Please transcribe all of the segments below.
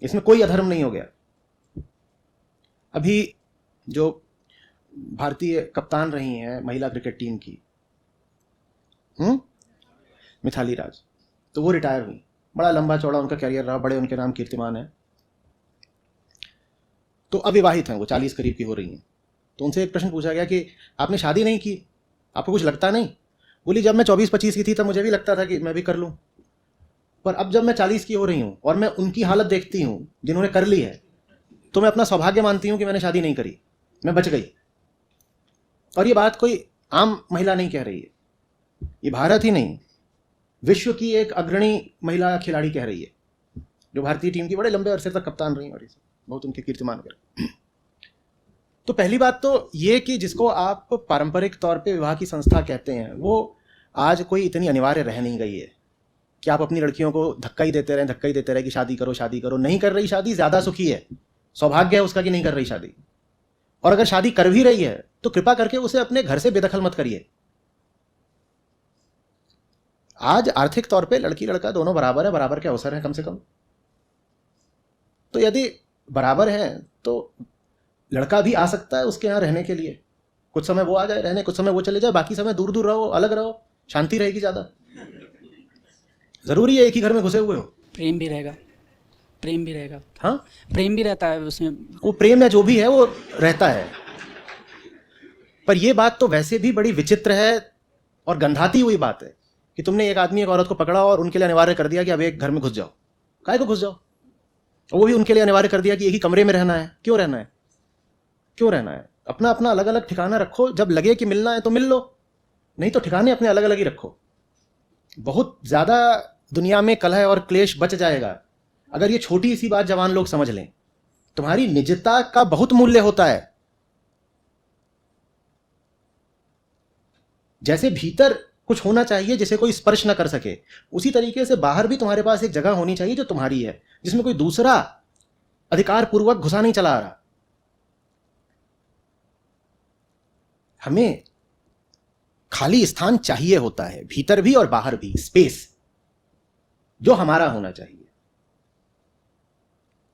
इसमें कोई अधर्म नहीं हो गया। अभी जो भारतीय कप्तान रही हैं महिला क्रिकेट टीम की, मिथाली राज, तो वो रिटायर हुई। बड़ा लंबा चौड़ा उनका कैरियर रहा, बड़े उनके नाम कीर्तिमान है। तो अविवाहित हैं वो, 40 करीब की हो रही हैं। तो उनसे एक प्रश्न पूछा गया कि आपने शादी नहीं की, आपको कुछ लगता नहीं? बोली जब मैं 24-25 की थी तब मुझे भी लगता था कि मैं भी कर लूं, पर अब जब मैं 40 की हो रही हूं और मैं उनकी हालत देखती हूं जिन्होंने कर ली है, तो मैं अपना सौभाग्य मानती हूं कि मैंने शादी नहीं करी, मैं बच गई। और ये बात कोई आम महिला नहीं कह रही है, ये भारत ही नहीं, विश्व की एक अग्रणी महिला खिलाड़ी कह रही है, जो भारतीय टीम की बड़े लंबे अरसे तक कप्तान रही और बहुत उनके कीर्तिमान वगैरह। तो पहली बात तो ये कि जिसको आप पारंपरिक तौर पे विवाह की संस्था कहते हैं, वो आज कोई इतनी अनिवार्य रह नहीं गई है कि आप अपनी लड़कियों को धक्का ही देते रहे कि शादी करो शादी करो। नहीं कर रही शादी ज़्यादा सुखी है, सौभाग्य है उसका कि नहीं कर रही शादी। और अगर शादी कर भी रही है तो कृपा करके उसे अपने घर से बेदखल मत करिए। आज आर्थिक तौर पे लड़की लड़का दोनों बराबर है, बराबर के अवसर हैं कम से कम। तो यदि बराबर है तो लड़का भी आ सकता है उसके यहाँ रहने के लिए, कुछ समय वो आ जाए रहने, कुछ समय वो चले जाए, बाकी समय दूर दूर रहो, अलग रहो, शांति रहेगी ज़्यादा। जरूरी है एक ही घर में घुसे हुए हो। प्रेम भी रहेगा, प्रेम भी रहेगा। हाँ, प्रेम भी रहता है उसमें, वो प्रेम या जो भी है वो रहता है। पर ये बात तो वैसे भी बड़ी विचित्र है और गंधाती हुई बात है कि तुमने एक आदमी एक औरत को पकड़ा और उनके लिए अनिवार्य कर दिया कि अब एक घर में घुस जाओ। काहे को घुस जाओ? वो भी उनके लिए अनिवार्य कर दिया कि एक ही कमरे में रहना है। क्यों रहना है? क्यों रहना है? अपना अपना अलग अलग ठिकाना रखो, जब लगे कि मिलना है तो मिल लो, नहीं तो ठिकाने अपने अलग अलग ही रखो। बहुत ज़्यादा दुनिया में कलह और क्लेश बच जाएगा अगर ये छोटी सी बात जवान लोग समझ लें। तुम्हारी निजता का बहुत मूल्य होता है। जैसे भीतर कुछ होना चाहिए जिसे कोई स्पर्श न कर सके, उसी तरीके से बाहर भी तुम्हारे पास एक जगह होनी चाहिए जो तुम्हारी है, जिसमें कोई दूसरा अधिकार पूर्वक घुसा नहीं चला आ रहा। हमें खाली स्थान चाहिए होता है, भीतर भी और बाहर भी, स्पेस जो हमारा होना चाहिए।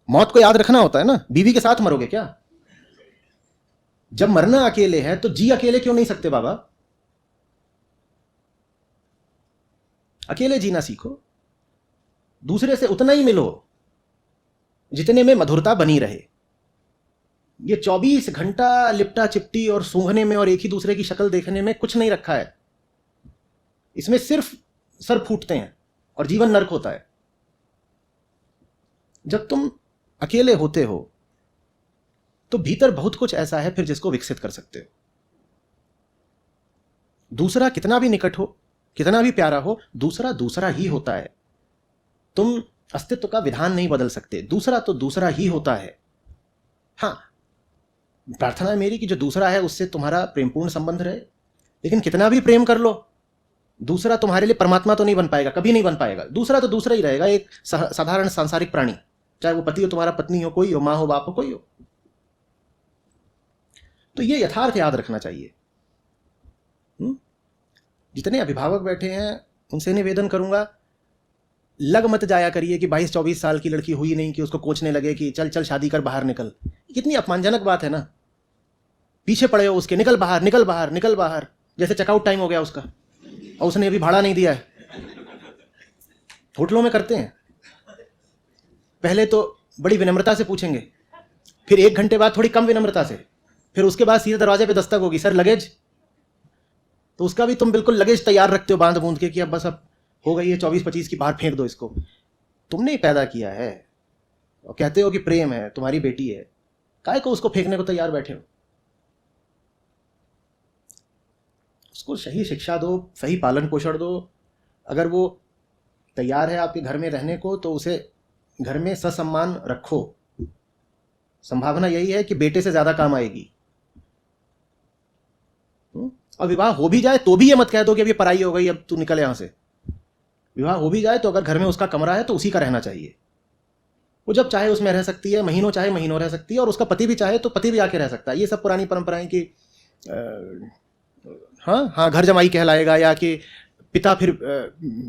मौत को याद रखना होता है ना। बीवी के साथ मरोगे क्या? जब मरना अकेले है तो जी अकेले क्यों नहीं सकते बाबा? अकेले जीना सीखो, दूसरे से उतना ही मिलो जितने में मधुरता बनी रहे। ये 24 घंटा लिपटा चिपटी और सूंघने में और एक ही दूसरे की शक्ल देखने में कुछ नहीं रखा है। इसमें सिर्फ सर फूटते हैं और जीवन नर्क होता है। जब तुम अकेले होते हो तो भीतर बहुत कुछ ऐसा है फिर जिसको विकसित कर सकते हो। दूसरा कितना भी निकट हो, कितना भी प्यारा हो, दूसरा दूसरा ही होता है। तुम अस्तित्व का विधान नहीं बदल सकते, दूसरा तो दूसरा ही होता है। हाँ, प्रार्थना है मेरी कि जो दूसरा है उससे तुम्हारा प्रेमपूर्ण संबंध रहे, लेकिन कितना भी प्रेम कर लो, दूसरा तुम्हारे लिए परमात्मा तो नहीं बन पाएगा, कभी नहीं बन पाएगा। दूसरा तो दूसरा ही रहेगा, एक साधारण सांसारिक प्राणी, चाहे वो पति हो, तुम्हारा पत्नी हो, कोई हो, माँ हो, बाप हो, कोई हो। तो ये यथार्थ याद रखना चाहिए। जितने अभिभावक बैठे हैं उनसे निवेदन करूंगा, लग मत जाया करिए कि 22-24 साल की लड़की हुई नहीं कि उसको कोचने लगे कि चल चल शादी कर, बाहर निकल। कितनी अपमानजनक बात है ना। पीछे पड़े हो उसके, निकल बाहर, निकल बाहर, निकल बाहर, जैसे चेकआउट टाइम हो गया उसका और उसने अभी भाड़ा नहीं दिया है। होटलों में करते हैं, पहले तो बड़ी विनम्रता से पूछेंगे, फिर 1 घंटे बाद थोड़ी कम विनम्रता से, फिर उसके बाद सीधे दरवाजे पे दस्तक होगी, सर लगेज। तो उसका भी तुम बिल्कुल लगेज तैयार रखते हो बांध बूंद के कि अब बस अब हो गई है 24-25 की, बाहर फेंक दो इसको। तुमने ही पैदा किया है और कहते हो कि प्रेम है, तुम्हारी बेटी है, काहे को उसको फेंकने को तैयार बैठे हो? उसको सही शिक्षा दो, सही पालन पोषण दो। अगर वो तैयार है आपके घर में रहने को तो उसे घर में ससम्मान रखो। संभावना यही है कि बेटे से ज्यादा काम आएगी। और विवाह हो भी जाए तो भी ये मत कह दो कि अब ये पराई हो गई, अब तू निकल यहां से। विवाह हो भी जाए तो अगर घर में उसका कमरा है तो उसी का रहना चाहिए। वो जब चाहे उसमें रह सकती है, महीनों चाहे महीनों रह सकती है, और उसका पति भी चाहे तो पति भी आके रह सकता है। ये सब पुरानी परंपराएं कि हाँ घर जमाई कहलाएगा, या कि पिता फिर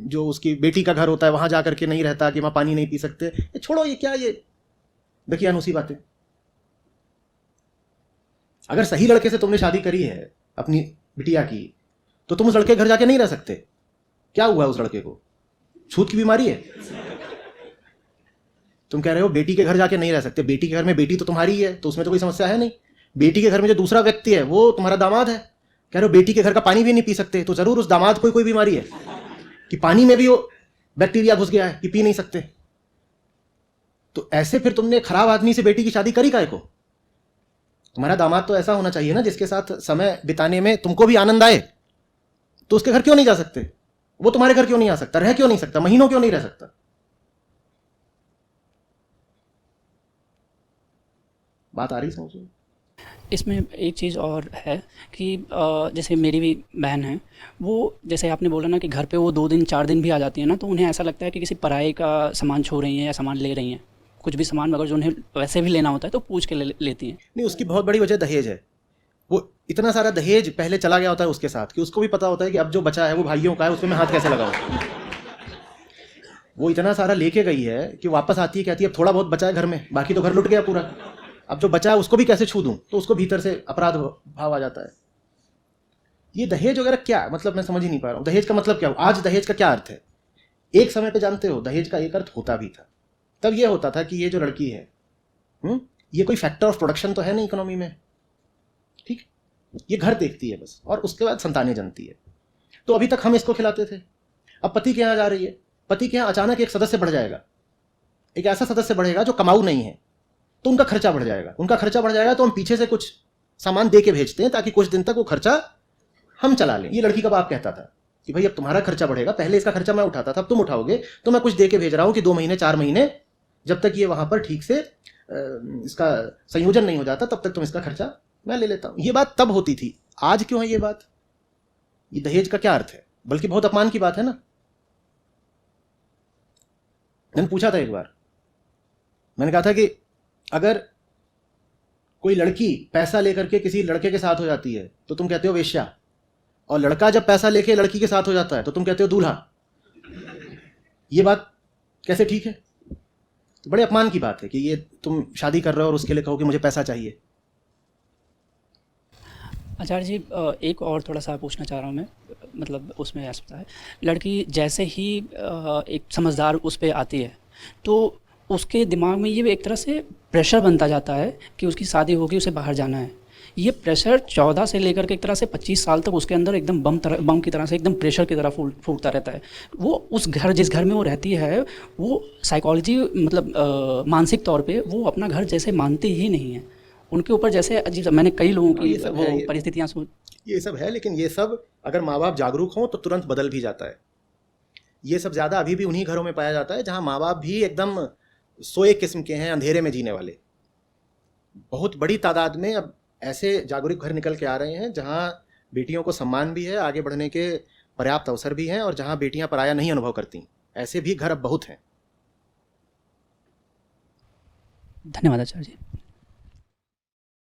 जो उसकी बेटी का घर होता है वहां जाकर के नहीं रहता कि वहां पानी नहीं पी सकते। छोड़ो, ये क्या, ये बेकियानूसी सी बातें। अगर सही लड़के से तुमने शादी करी है अपनी बिटिया की, तो तुम उस लड़के के घर जाके नहीं रह सकते। क्या हुआ उस लड़के को? छूत की बीमारी है? तुम कह रहे हो बेटी के घर जाके नहीं रह सकते। बेटी के घर में बेटी तो तुम्हारी ही है, तो उसमें तो कोई समस्या है नहीं। बेटी के घर में जो दूसरा व्यक्ति है वो तुम्हारा दामाद है। कह रहे हो बेटी के घर का पानी भी नहीं पी सकते, तो जरूर उस दामाद को कोई बीमारी है कि पानी में भी वो बैक्टीरिया घुस गया है कि पी नहीं सकते। तो ऐसे फिर तुमने खराब आदमी से बेटी की शादी करी काहे को? तुम्हारा दामाद तो ऐसा होना चाहिए ना जिसके साथ समय बिताने में तुमको भी आनंद आए। तो उसके घर क्यों नहीं जा सकते? वो तुम्हारे घर क्यों नहीं आ सकता? रह क्यों नहीं सकता? महीनों क्यों नहीं रह सकता? बात आ रही समझ में? इसमें एक चीज़ और है कि जैसे मेरी भी बहन है, वो जैसे आपने बोला ना कि घर पे वो 2 दिन 4 दिन भी आ जाती है ना, तो उन्हें ऐसा लगता है कि किसी पराये का सामान छू रही हैं या सामान ले रही हैं। कुछ भी सामान अगर जो उन्हें वैसे भी लेना होता है तो पूछ के लेती हैं। नहीं, उसकी बहुत बड़ी वजह दहेज है। वो इतना सारा दहेज पहले चला गया होता है उसके साथ कि उसको भी पता होता है कि अब जो बचा है वो भाइयों का है, उसमें मैं हाथ कैसे लगाऊं। वो इतना सारा लेके गई है कि वापस आती है, कहती है अब थोड़ा बहुत बचा है घर में, बाकी तो घर लुट गया पूरा। अब जो बचा है उसको भी कैसे छू दूं? तो उसको भीतर से अपराध भाव आ जाता है। ये दहेज वगैरह क्या मतलब, मैं समझ ही नहीं पा रहा हूँ। दहेज का मतलब क्या? आज दहेज का क्या अर्थ है? एक समय पे जानते हो दहेज का एक अर्थ होता भी था। तब ये होता था कि ये जो लड़की है, ये कोई फैक्टर ऑफ प्रोडक्शन तो है नहीं इकोनॉमी में, ठीक? ये घर देखती है बस, और उसके बाद संतानें जनती है। तो अभी तक हम इसको खिलाते थे। अब पति के यहाँ जा रही है, पति के यहाँ अचानक एक सदस्य बढ़ जाएगा, एक ऐसा सदस्य बढ़ेगा जो कमाऊ नहीं है, तो उनका खर्चा बढ़ जाएगा। उनका खर्चा बढ़ जाएगा तो हम पीछे से कुछ सामान दे के भेजते हैं ताकि कुछ दिन तक वो खर्चा हम चला लें। ये लड़की का बाप कहता था कि भाई अब तुम्हारा खर्चा बढ़ेगा, पहले इसका खर्चा मैं उठाता था, अब तुम उठाओगे, तो मैं कुछ दे के भेज रहा हूं कि 2 महीने 4 महीने जब तक ये वहां पर ठीक से इसका संयोजन नहीं हो जाता तब तक तुम इसका खर्चा मैं ले लेता हूं। ये बात तब होती थी। आज क्यों है ये बात? ये दहेज का क्या अर्थ है? बल्कि बहुत अपमान की बात है ना। मैंने पूछा था एक बार, मैंने कहा था कि अगर कोई लड़की पैसा लेकर के किसी लड़के के साथ हो जाती है तो तुम कहते हो वेश्या, और लड़का जब पैसा लेके लड़की के साथ हो जाता है तो तुम कहते हो दूल्हा। ये बात कैसे ठीक है? तो बड़े अपमान की बात है कि ये तुम शादी कर रहे हो और उसके लिए कहो कि मुझे पैसा चाहिए। आचार्य जी, एक और थोड़ा सा पूछना चाह रहा हूँ मैं, मतलब उसमें ऐसा है, लड़की जैसे ही एक समझदार उस पे आती है तो उसके दिमाग में ये एक तरह से प्रेशर बनता जाता है कि उसकी शादी होगी, उसे बाहर जाना है। ये प्रेशर 14 से लेकर के एक तरह से 25 साल तक उसके अंदर एकदम बम की तरह से एकदम प्रेशर की तरह फूटता रहता है। वो उस घर, जिस घर में वो रहती है, वो साइकोलॉजी मतलब मानसिक तौर पे वो अपना घर जैसे मानते ही नहीं है। उनके ऊपर जैसे अजीब, मैंने कई लोगों की वो परिस्थितियाँ सुन। ये सब है, लेकिन ये सब अगर माँ बाप जागरूक हों तो तुरंत बदल भी जाता है। ये सब ज़्यादा अभी भी उन्हीं घरों में पाया जाता है जहाँ माँ बाप भी एकदम सोए किस्म के हैं, अंधेरे में जीने वाले। बहुत बड़ी तादाद में अब ऐसे जागरूक घर निकल के आ रहे हैं जहाँ बेटियों को सम्मान भी है, आगे बढ़ने के पर्याप्त अवसर भी हैं, और जहाँ बेटियां पराया नहीं अनुभव करती। ऐसे भी घर अब बहुत हैं। धन्यवाद आचार्य जी।